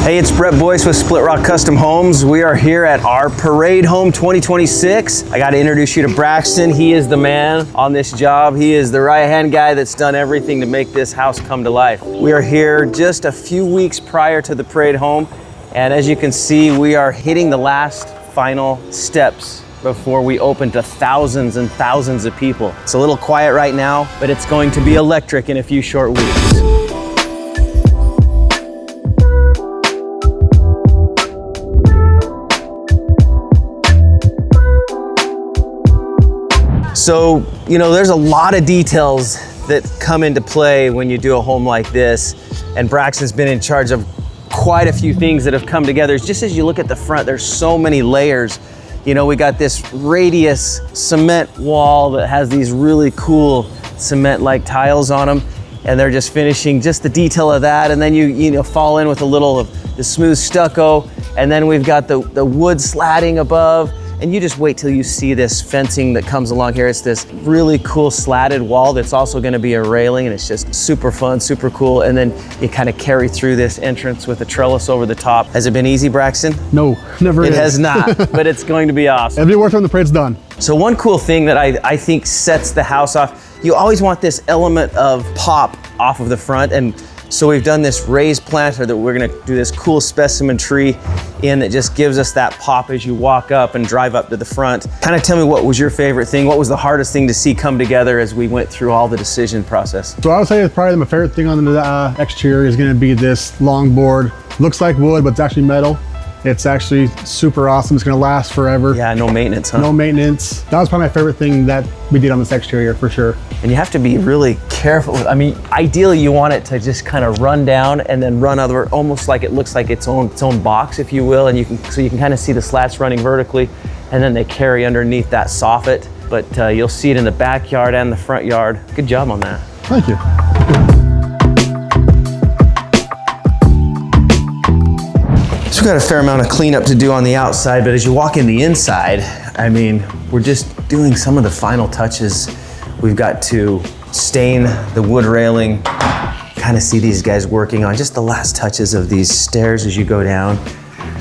Hey, it's Brett Boyce with Splitrock Custom Homes. We are here at our Parade Home 2026. I got to introduce you to Braxton. He is the man on this job. He is the right-hand guy that's done everything to make this house come to life. We are here just a few weeks prior to the Parade Home, and as you can see, we are hitting the last final steps before we open to thousands and thousands of people. It's a little quiet right now, but it's going to be electric in a few short weeks. So, you know, there's a lot of details that come into play when you do a home like this, and Braxton's been in charge of quite a few things that have come together. Just as you look at the front, there's so many layers. You know, we got this radius cement wall that has these really cool cement-like tiles on them, and they're just finishing just the detail of that, and then you know, fall in with a little of the smooth stucco, and then we've got the wood slatting above. And you just wait till you see this fencing that comes along here. It's this really cool slatted wall that's also gonna be a railing, and it's just super fun, super cool. And then you kind of carry through this entrance with a trellis over the top. Has it been easy, Braxton? No, never is. It has not, but it's going to be awesome. Every work on the parade's done. So one cool thing that I think sets the house off, you always want this element of pop off of the front, and so we've done this raised planter that we're gonna do this cool specimen tree in that just gives us that pop as you walk up and drive up to the front. Kind of tell me, what was your favorite thing? What was the hardest thing to see come together as we went through all the decision process? So I would say probably my favorite thing on the exterior is gonna be this long board. Looks like wood, but it's actually metal. It's actually super awesome. It's gonna last forever. Yeah, no maintenance, huh? No maintenance. That was probably my favorite thing that we did on this exterior, for sure. And you have to be really careful. I mean, ideally you want it to just kind of run down and then run over, almost like it looks like its own box, if you will. And you can kind of see the slats running vertically, and then they carry underneath that soffit. But you'll see it in the backyard and the front yard. Good job on that. Thank you. So we've got a fair amount of cleanup to do on the outside, but as you walk in the inside, I mean, we're just doing some of the final touches. We've got to stain the wood railing, kind of see these guys working on just the last touches of these stairs as you go down.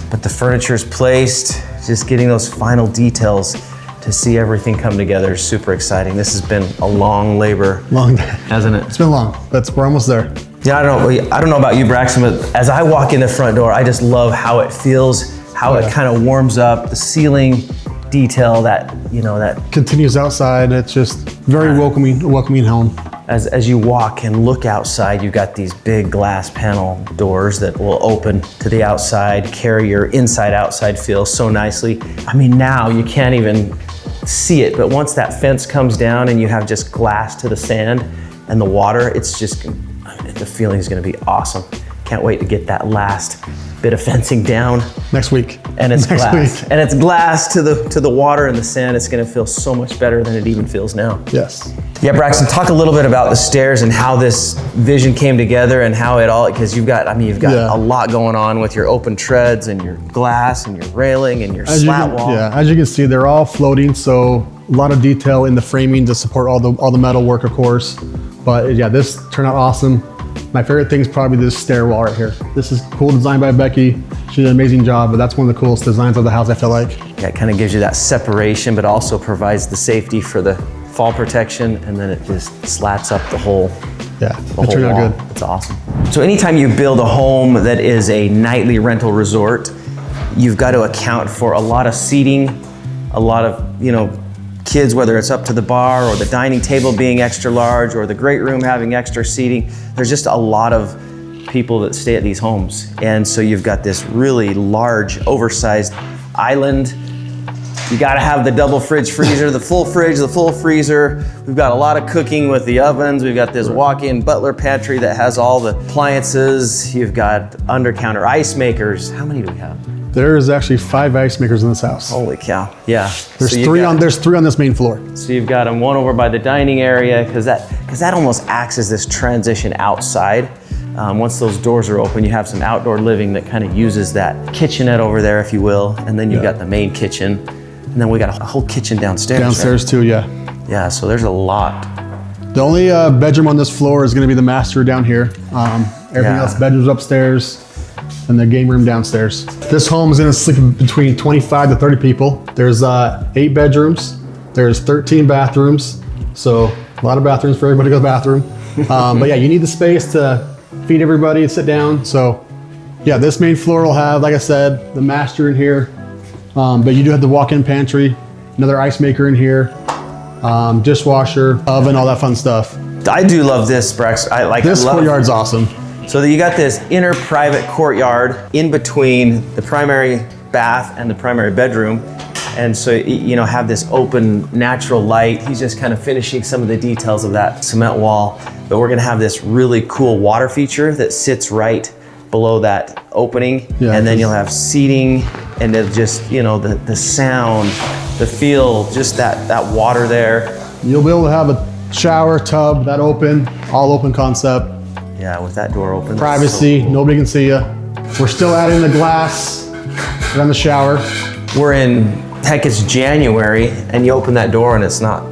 But the furniture's placed, just getting those final details to see everything come together is super exciting. This has been a long labor. Long day. Hasn't it? It's been long, but we're almost there. Yeah, I don't know about you, Braxton, but as I walk in the front door, I just love how it feels, how it kind of warms up, the ceiling detail that, you know, that continues outside. It's just very welcoming home. As you walk and look outside, you've got these big glass panel doors that will open to the outside, carry your inside-outside feel so nicely. I mean, now you can't even see it, but once that fence comes down and you have just glass to the sand and the water, it's just, the feeling is gonna be awesome. Can't wait to get that last bit of fencing down. Next week. And it's glass. And it's glass to the water and the sand. It's gonna feel so much better than it even feels now. Yes. Yeah, Braxton, talk a little bit about the stairs and how this vision came together and how it all, because you've got a lot going on with your open treads and your glass and your railing and your slat wall. Yeah, as you can see, they're all floating, so a lot of detail in the framing to support all the metal work, of course. But yeah, this turned out awesome. My favorite thing is probably this stairwell right here. This is cool design by Becky. She did an amazing job, but that's one of the coolest designs of the house, I feel like. Yeah, it kind of gives you that separation, but also provides the safety for the fall protection, and then it just slats up the whole Yeah, it turned out good. It's awesome. So anytime you build a home that is a nightly rental resort, you've got to account for a lot of seating, a lot of, you know, kids, whether it's up to the bar or the dining table being extra large or the great room having extra seating. There's just a lot of people that stay at these homes. And so you've got this really large, oversized island. You gotta have the double fridge freezer, the full fridge, the full freezer. We've got a lot of cooking with the ovens. We've got this walk-in butler pantry that has all the appliances. You've got under-counter ice makers. How many do we have? There's actually 5 ice makers in this house. Holy cow, yeah. There's three on this main floor. So you've got them, one over by the dining area, because that almost acts as this transition outside. Once those doors are open, you have some outdoor living that kind of uses that kitchenette over there, if you will, and then you've got the main kitchen, and then we got a whole kitchen downstairs. Downstairs right? too, yeah. Yeah, so there's a lot. The only bedroom on this floor is going to be the master down here. Everything else, bedrooms upstairs. and the game room downstairs. This home is gonna sleep between 25 to 30 people. There's 8 bedrooms. There's 13 bathrooms. So a lot of bathrooms for everybody to go to the bathroom. But yeah, you need the space to feed everybody and sit down. So yeah, this main floor will have, like I said, the master in here. But you do have the walk-in pantry, another ice maker in here, dishwasher, oven, all that fun stuff. I do love this, Brax. This courtyard's awesome. So that you got this inner private courtyard in between the primary bath and the primary bedroom. And so, you know, have this open natural light. He's just kind of finishing some of the details of that cement wall. But we're gonna have this really cool water feature that sits right below that opening. Yeah, and then you'll have seating and it just, you know, the sound, the feel, just that water there. You'll be able to have a shower, tub, that open, all open concept. Yeah, with that door open. Privacy, so cool. Nobody can see you. We're still adding the glass around the shower. We're in, heck, it's January, and you open that door and it's not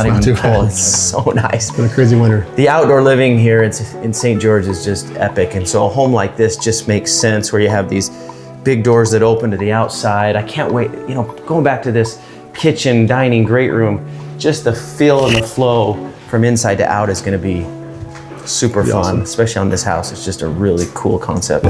even too cold. It's so nice. It's been a crazy winter. The outdoor living here in St. George is just epic. And so a home like this just makes sense where you have these big doors that open to the outside. I can't wait, you know, going back to this kitchen, dining, great room, just the feel and the flow from inside to out is gonna be super fun, awesome. Especially on this house. It's just a really cool concept.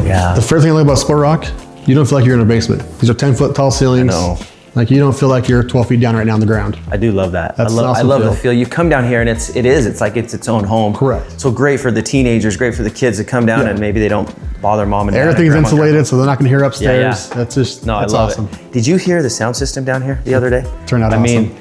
Yeah. The first thing I like about Splitrock, you don't feel like you're in a basement. These are 10-foot tall ceilings. I know. Like you don't feel like you're 12 feet down right now on the ground. I do love that. That's I love the feel. You come down here and it's like it's its own home. Correct. So great for the teenagers, great for the kids to come down and maybe they don't bother mom and dad. Everything's insulated, so they're not gonna hear upstairs. Yeah. That's just, no, that's I love awesome. it. Did you hear the sound system down here the other day? Turned out awesome. I mean,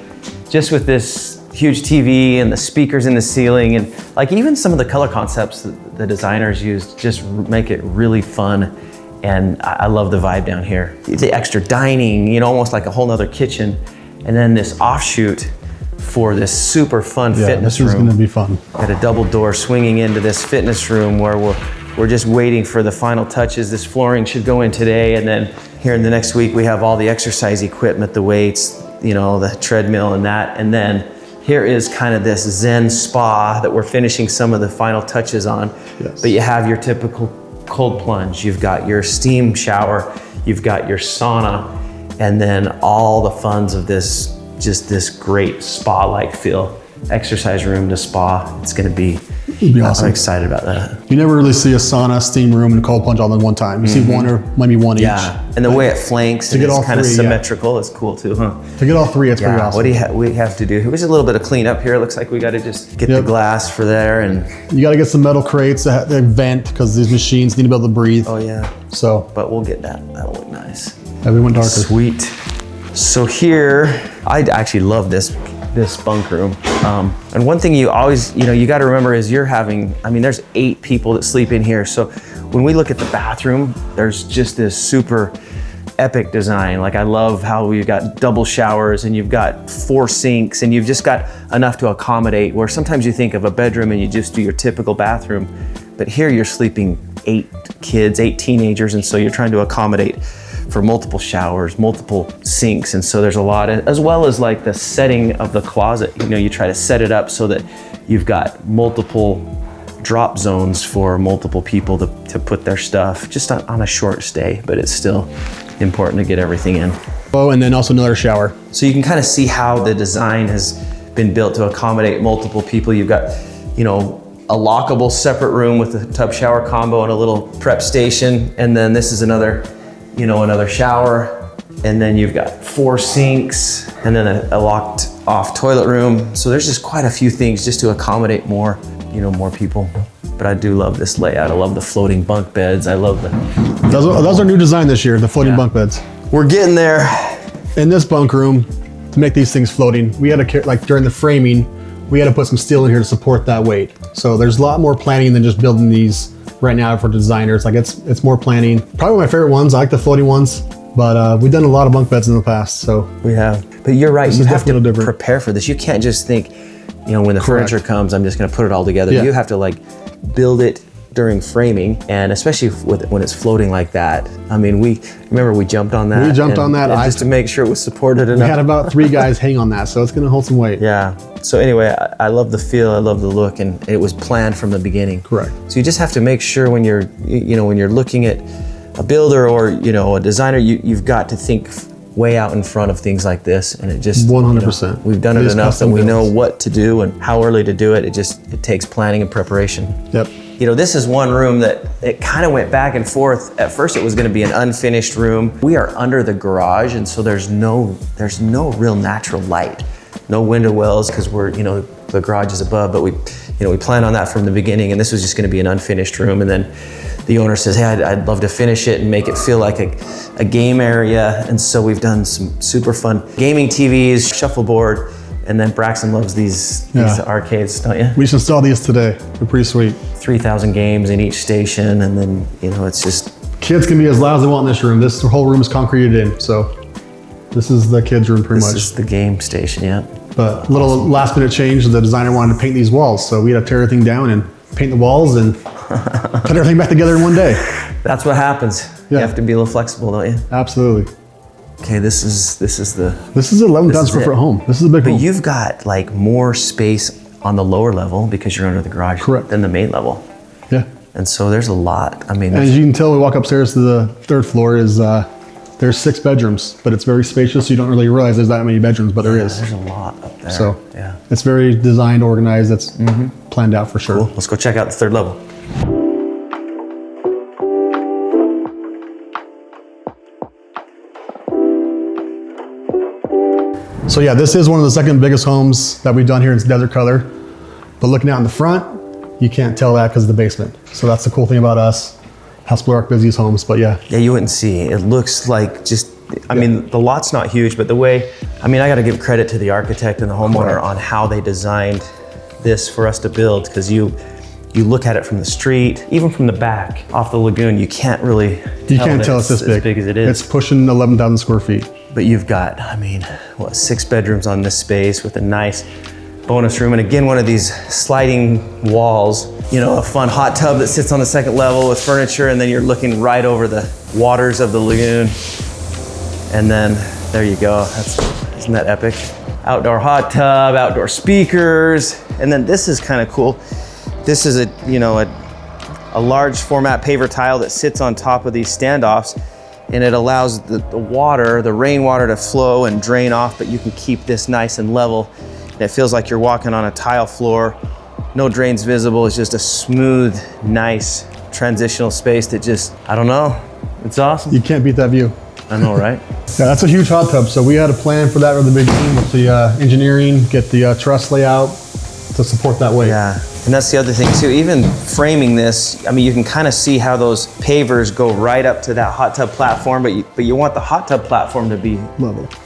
just with this huge TV and the speakers in the ceiling and like even some of the color concepts that the designers used just make it really fun. And I love the vibe down here. The extra dining, you know, almost like a whole nother kitchen. And then this offshoot for this super fun fitness room. This is gonna be fun. Got a double door swinging into this fitness room where we're just waiting for the final touches. This flooring should go in today. And then here in the next week, we have all the exercise equipment, the weights, you know, the treadmill and that. And then here is kind of this Zen spa that we're finishing some of the final touches on. Yes. But you have your typical cold plunge, you've got your steam shower, you've got your sauna, and then all the funs of this, just this great spa-like feel. Exercise room to spa, it's gonna be, awesome. I'm excited about that. You never really see a sauna, steam room, and cold plunge all in one time. You see one or maybe one each. Yeah, and the way it flanks and it's kind of symmetrical is cool too, huh? To get all three, it's pretty awesome. What do we have to do? There's a little bit of cleanup here. It looks like we gotta just get the glass for there and... You gotta get some metal crates that vent because these machines need to be able to breathe. Oh yeah. So. But we'll get that. That'll look nice. Yeah, we went darker. Sweet. So here, I actually love this bunk room. And one thing you always, you got to remember is there's 8 people that sleep in here. So when we look at the bathroom, there's just this super epic design. Like I love how we've got double showers and you've got 4 sinks and you've just got enough to accommodate where sometimes you think of a bedroom and you just do your typical bathroom. But here you're sleeping 8 kids, 8 teenagers. And so you're trying to accommodate for multiple showers, multiple sinks. And so there's a lot, as well as like the setting of the closet. You try to set it up so that you've got multiple drop zones for multiple people to put their stuff just on a short stay, but it's still important to get everything in. Oh, and then also another shower. So you can kind of see how the design has been built to accommodate multiple people. You've got, a lockable separate room with a tub shower combo and a little prep station. And then this is another shower, and then you've got 4 sinks, and then a locked off toilet room. So there's just quite a few things just to accommodate more people. But I do love this layout. I love the floating bunk beds. I love Those are new design this year, the floating bunk beds. We're getting there. In this bunk room, to make these things floating, we had to, like during the framing, we had to put some steel in here to support that weight. So there's a lot more planning than just building these right now for designers. Like it's more planning. Probably my favorite ones. I like the floating ones, but we've done a lot of bunk beds in the past, so. We have, but you're right. You have to prepare for this. You can't just think, when the furniture comes, I'm just gonna put it all together. Yeah. You have to build it, during framing, and especially when it's floating like that. I mean, we jumped on that. We jumped on that. And just to make sure it was supported enough. We had about 3 guys hang on that, so it's gonna hold some weight. Yeah. So anyway, I love the feel, I love the look, and it was planned from the beginning. Correct. So you just have to make sure when you're, when you're looking at a builder or, a designer, you've got to think way out in front of things like this, and it just 100%. We've done it enough that we know what to do and how early to do it. It takes planning and preparation. Yep. This is one room that it kind of went back and forth. At first it was going to be an unfinished room. We are under the garage, and so there's no real natural light, no window wells, because we're, the garage is above, but we planned on that from the beginning, and this was just going to be an unfinished room. And then the owner says, hey, I'd love to finish it and make it feel like a game area. And so we've done some super fun gaming TVs, shuffleboard, and then Braxton loves these arcades, don't you? We just installed these today. They're pretty sweet. 3,000 games in each station, and then, it's just... Kids can be as loud as they want in this room. This whole room is concreted in, so this is the kids' room pretty much. This is the game station, yeah. But a little last minute change, the designer wanted to paint these walls, so we had to tear everything down and paint the walls and put everything back together in one day. That's what happens. Yeah. You have to be a little flexible, don't you? Absolutely. Okay, this is 11,000 square foot home. This is a big home. But you've got like more space on the lower level because you're under the garage. Correct. Than the main level. Yeah. And so there's a lot. I mean, as you can tell, we walk upstairs to the 3rd floor is there's 6 bedrooms, but it's very spacious. So you don't really realize there's that many bedrooms, but there is. There's a lot up there. So yeah, it's very designed, organized. It's planned out for sure. Cool. Let's go check out the 3rd level. So yeah, this is one of the 2nd biggest homes that we've done here in Desert Color. But looking out in the front, you can't tell that because of the basement. So that's the cool thing about us, how Splitrock builds these homes, but yeah. Yeah, you wouldn't see. It looks like just, I mean, the lot's not huge, but the way, I got to give credit to the architect and the homeowner on how they designed this for us to build, because you look at it from the street, even from the back, off the lagoon, you can't really tell it's this big as it is. It's pushing 11,000 square feet. But you've got, 6 bedrooms on this space with a nice bonus room. And again, one of these sliding walls, a fun hot tub that sits on the 2nd level with furniture, and then you're looking right over the waters of the lagoon. And then there you go. Isn't that epic? Outdoor hot tub, outdoor speakers. And then this is kind of cool. This is a large format paver tile that sits on top of these standoffs, and it allows the water, the rainwater, to flow and drain off, but you can keep this nice and level. And it feels like you're walking on a tile floor. No drains visible. It's just a smooth, nice transitional space that just, I don't know, it's awesome. You can't beat that view. I know, right? Yeah, that's a huge hot tub. So we had a plan for that with the big team, with the engineering, get the truss layout to support that weight. Yeah, and that's the other thing too. Even framing this, you can kind of see how those pavers go right up to that hot tub platform, but you want the hot tub platform to be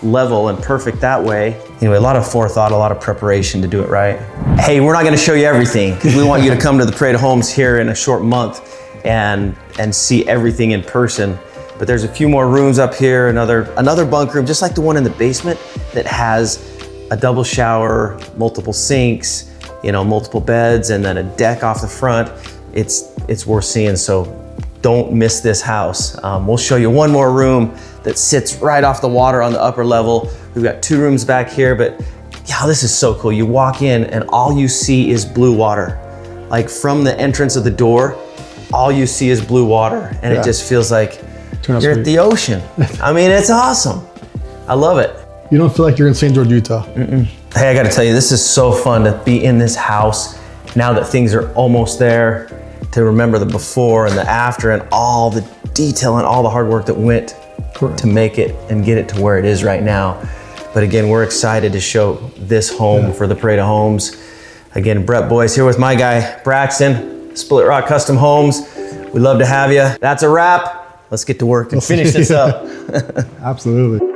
level and perfect that way. Anyway, a lot of forethought, a lot of preparation to do it right. Hey, we're not going to show you everything. We want you to come to the Parade of Homes here in a short month and see everything in person. But there's a few more rooms up here, another bunk room, just like the one in the basement, that has a double shower, multiple sinks, multiple beds, and then a deck off the front. It's worth seeing, so don't miss this house. We'll show you one more room that sits right off the water on the upper level. We've got 2 rooms back here, but yeah, this is so cool. You walk in and all you see is blue water. Like from the entrance of the door, all you see is blue water, and it just feels like you're at the ocean. It's awesome. I love it. You don't feel like you're in St. George, Utah. Hey, I gotta tell you, this is so fun to be in this house now that things are almost there, to remember the before and the after and all the detail and all the hard work that went to make it and get it to where it is right now. But again, we're excited to show this home for the Parade of Homes. Again, Brett Boyce here with my guy, Braxton, Splitrock Custom Homes. We'd love to have you. That's a wrap. Let's get to work and finish this up. Absolutely.